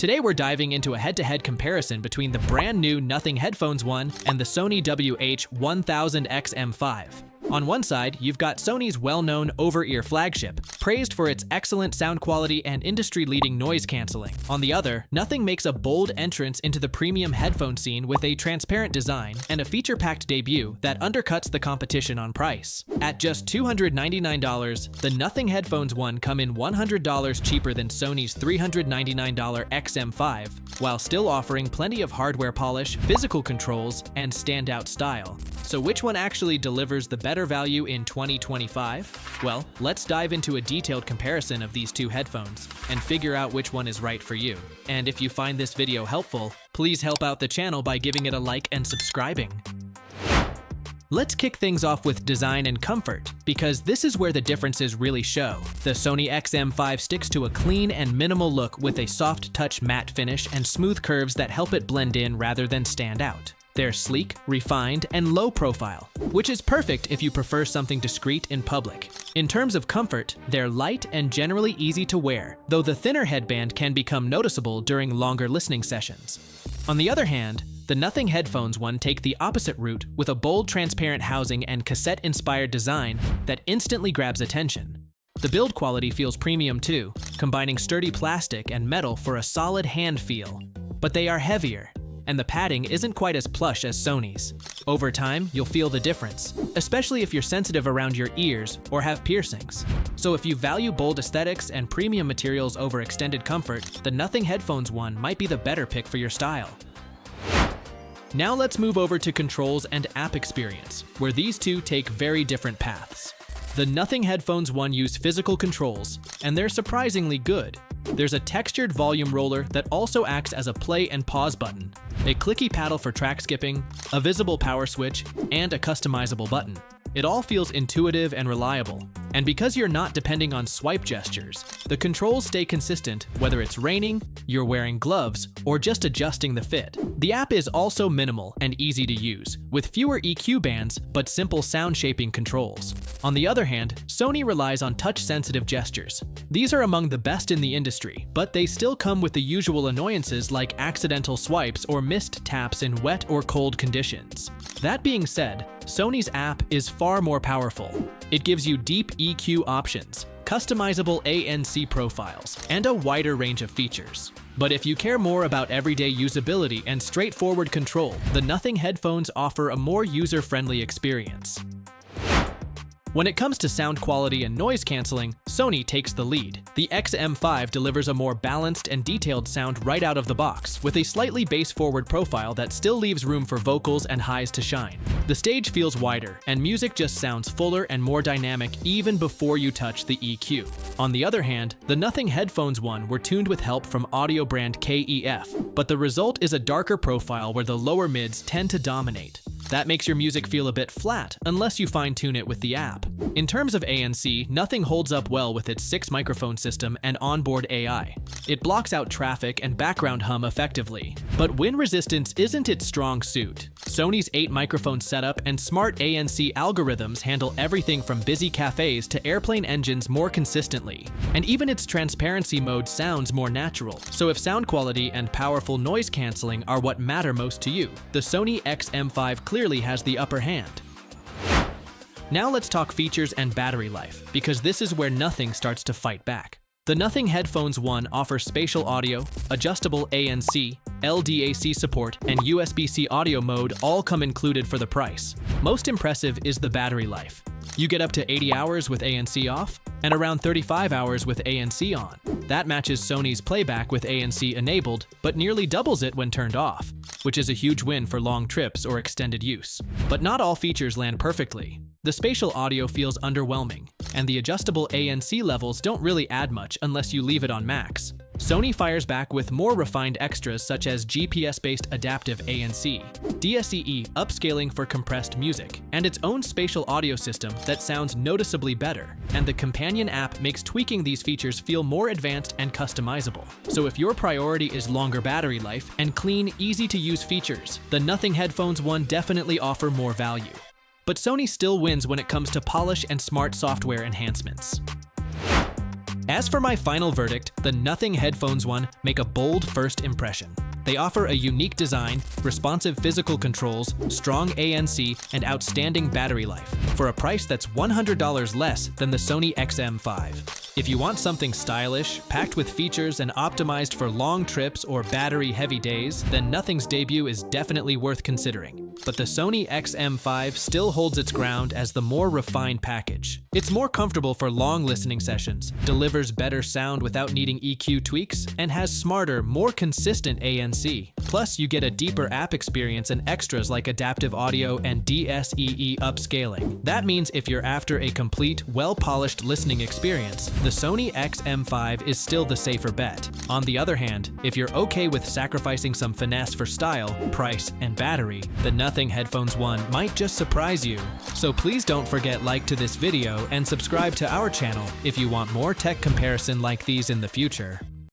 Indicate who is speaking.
Speaker 1: Today we're diving into a head-to-head comparison between the brand new Nothing Headphones 1 and the Sony WH-1000XM5. On one side, you've got Sony's well-known over-ear flagship, praised for its excellent sound quality and industry-leading noise canceling. On the other, Nothing makes a bold entrance into the premium headphone scene with a transparent design and a feature-packed debut that undercuts the competition on price. At just $299, the Nothing Headphones 1 come in $100 cheaper than Sony's $399 XM5, while still offering plenty of hardware polish, physical controls, and standout style. So which one actually delivers the better value in 2025? Well, let's dive into a detailed comparison of these two headphones and figure out which one is right for you. And if you find this video helpful, please help out the channel by giving it a like and subscribing. Let's kick things off with design and comfort, because this is where the differences really show. The Sony XM5 sticks to a clean and minimal look with a soft touch matte finish and smooth curves that help it blend in rather than stand out. They're sleek, refined, and low profile, which is perfect if you prefer something discreet in public. In terms of comfort, they're light and generally easy to wear, though the thinner headband can become noticeable during longer listening sessions. On the other hand, the Nothing Headphones 1 take the opposite route with a bold transparent housing and cassette-inspired design that instantly grabs attention. The build quality feels premium too, combining sturdy plastic and metal for a solid hand feel. But they are heavier, and the padding isn't quite as plush as Sony's. Over time, you'll feel the difference, especially if you're sensitive around your ears or have piercings. So if you value bold aesthetics and premium materials over extended comfort, the Nothing Headphones 1 might be the better pick for your style. Now let's move over to controls and app experience, where these two take very different paths. The Nothing Headphones 1 use physical controls, and they're surprisingly good. There's a textured volume roller that also acts as a play and pause button, a clicky paddle for track skipping, a visible power switch, and a customizable button. It all feels intuitive and reliable. And because you're not depending on swipe gestures, the controls stay consistent whether it's raining, you're wearing gloves, or just adjusting the fit. The app is also minimal and easy to use, with fewer EQ bands but simple sound shaping controls. On the other hand, Sony relies on touch-sensitive gestures. These are among the best in the industry, but they still come with the usual annoyances like accidental swipes or missed taps in wet or cold conditions. That being said, Sony's app is far more powerful. It gives you deep EQ options, customizable ANC profiles, and a wider range of features. But if you care more about everyday usability and straightforward control, the Nothing Headphones offer a more user-friendly experience. When it comes to sound quality and noise canceling, Sony takes the lead. The XM5 delivers a more balanced and detailed sound right out of the box, with a slightly bass-forward profile that still leaves room for vocals and highs to shine. The stage feels wider, and music just sounds fuller and more dynamic even before you touch the EQ. On the other hand, the Nothing Headphones 1 were tuned with help from audio brand KEF, but the result is a darker profile where the lower mids tend to dominate. That makes your music feel a bit flat unless you fine-tune it with the app. In terms of ANC, Nothing holds up well with its 6-microphone system and onboard AI. It blocks out traffic and background hum effectively. But wind resistance isn't its strong suit. Sony's 8-microphone setup and smart ANC algorithms handle everything from busy cafes to airplane engines more consistently. And even its transparency mode sounds more natural. So if sound quality and powerful noise canceling are what matter most to you, the Sony XM5 clearly has the upper hand. Now let's talk features and battery life, because this is where Nothing starts to fight back. The Nothing Headphones 1 offers spatial audio, adjustable ANC, LDAC support, and USB-C audio mode all come included for the price. Most impressive is the battery life. You get up to 80 hours with ANC off, and around 35 hours with ANC on. That matches Sony's playback with ANC enabled, but nearly doubles it when turned off, which is a huge win for long trips or extended use. But not all features land perfectly. The spatial audio feels underwhelming, and the adjustable ANC levels don't really add much unless you leave it on max. Sony fires back with more refined extras such as GPS-based adaptive ANC, DSEE upscaling for compressed music, and its own spatial audio system that sounds noticeably better. And the companion app makes tweaking these features feel more advanced and customizable. So if your priority is longer battery life and clean, easy-to-use features, the Nothing Headphones 1 definitely offer more value. But Sony still wins when it comes to polish and smart software enhancements. As for my final verdict, the Nothing Headphones one make a bold first impression. They offer a unique design, responsive physical controls, strong ANC, and outstanding battery life for a price that's $100 less than the Sony XM5. If you want something stylish, packed with features, and optimized for long trips or battery-heavy days, then Nothing's debut is definitely worth considering. But the Sony XM5 still holds its ground as the more refined package. It's more comfortable for long listening sessions, delivers better sound without needing EQ tweaks, and has smarter, more consistent ANC. Plus, you get a deeper app experience and extras like adaptive audio and DSEE upscaling. That means if you're after a complete, well-polished listening experience, the Sony XM5 is still the safer bet. On the other hand, if you're okay with sacrificing some finesse for style, price, and battery, the Nothing Headphones one might just surprise you. So please don't forget like to this video and subscribe to our channel if you want more tech comparison like these in the future.